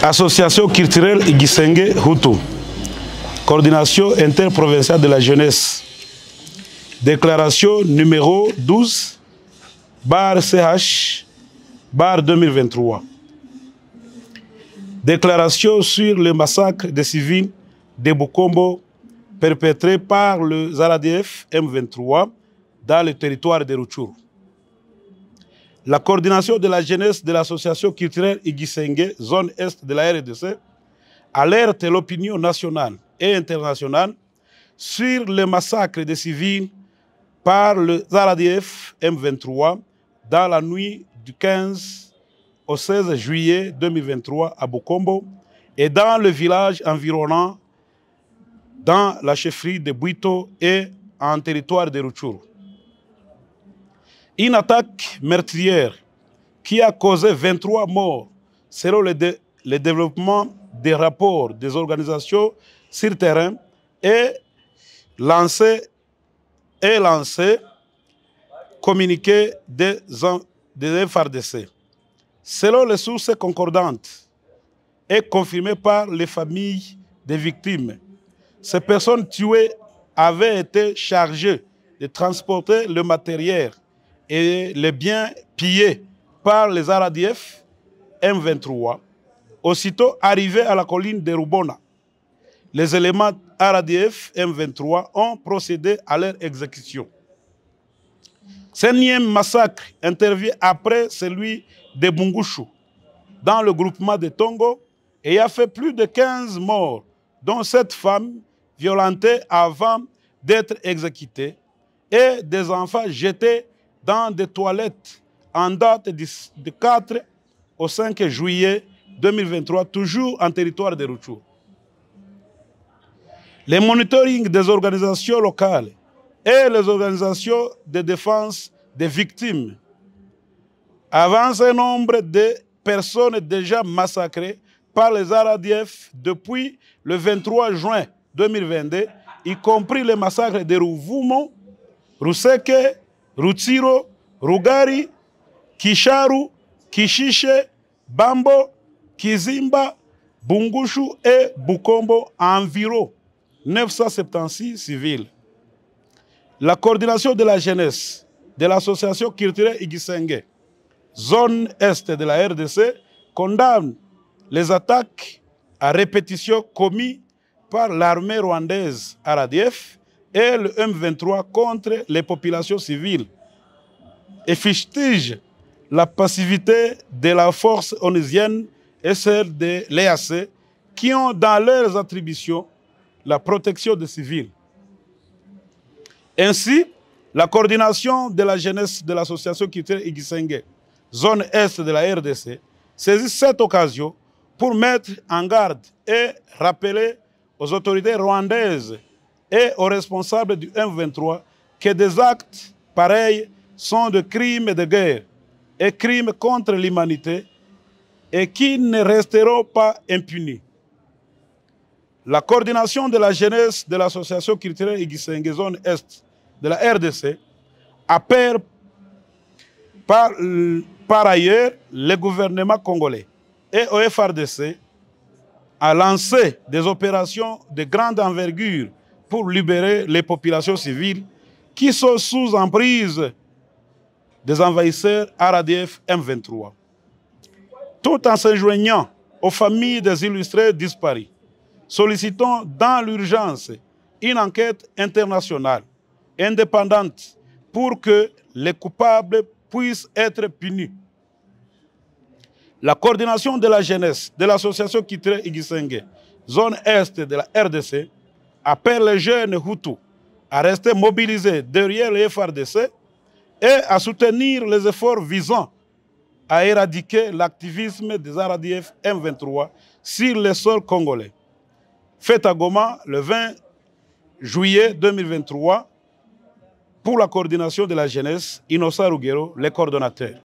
Association culturelle Igisenge Hutu. Coordination interprovinciale de la jeunesse. Déclaration numéro 12, CH, 2023. Déclaration sur le massacre des civils de Bukombo perpétré par le ZARADF M23 dans le territoire de Rutshuru. La coordination de la jeunesse de l'association culturelle Igisenge, zone est de la RDC, alerte l'opinion nationale et internationale sur le massacre des civils par le ZARADF M23 dans la nuit du 15 au 16 juillet 2023 à Bukombo et dans le village environnant dans la chefferie de Bwito et en territoire de Rutshuru. Une attaque meurtrière qui a causé 23 morts selon le développement des rapports des organisations sur terrain et lancé communiqué des FARDC. Selon les sources concordantes et confirmées par les familles des victimes, ces personnes tuées avaient été chargées de transporter le matériel et les biens pillés par les ZARADF M23. Aussitôt arrivés à la colline de Rubona, les éléments RADF M23 ont procédé à leur exécution. Ce énième massacre intervient après celui de Bungushu, dans le groupement de Tongo, et a fait plus de 15 morts, dont 7 femmes violentées avant d'être exécutées, et des enfants jetés dans des toilettes en date du 4 au 5 juillet 2023, toujours en territoire de Rutshuru. Le monitoring des organisations locales et les organisations de défense des victimes avance un nombre de personnes déjà massacrées par les ZARADF depuis le 23 juin 2022, y compris les massacres de Ruvumo, Ruseke, Rutsiro, Rugari, Kisharu, Kishishe, Bambo, Kizimba, Bungushu et Bukombo, environ 976 civils. La coordination de la jeunesse de l'association culturelle Igisenge, zone est de la RDC, condamne les attaques à répétition commises par l'armée rwandaise RADF et le M23 contre les populations civiles et fustige la passivité de la force onusienne et celle de l'EAC qui ont dans leurs attributions la protection des civils. Ainsi, la coordination de la jeunesse de l'association culturelle Igisenge, zone est de la RDC, saisit cette occasion pour mettre en garde et rappeler aux autorités rwandaises et aux responsables du M23 que des actes pareils sont des crimes de guerre et crimes contre l'humanité et qui ne resteront pas impunis. La coordination de la jeunesse de l'association culturelle Igisenge, zone est de la RDC, appelle par ailleurs le gouvernement congolais et au FARDC à lancer des opérations de grande envergure pour libérer les populations civiles qui sont sous emprise des envahisseurs RADF M23. Tout en se joignant aux familles des illustrés disparus, sollicitons dans l'urgence une enquête internationale indépendante pour que les coupables puissent être punis. La coordination de la jeunesse de l'association culturelle Igisenge, zone est de la RDC, appelle les jeunes Hutus à rester mobilisés derrière les FARDC et à soutenir les efforts visant à éradiquer l'activisme des ZARADF M23 sur le sol congolais. Fête à Goma le 20 juillet 2023 pour la coordination de la jeunesse, Innocent Rugero, les coordonnateurs.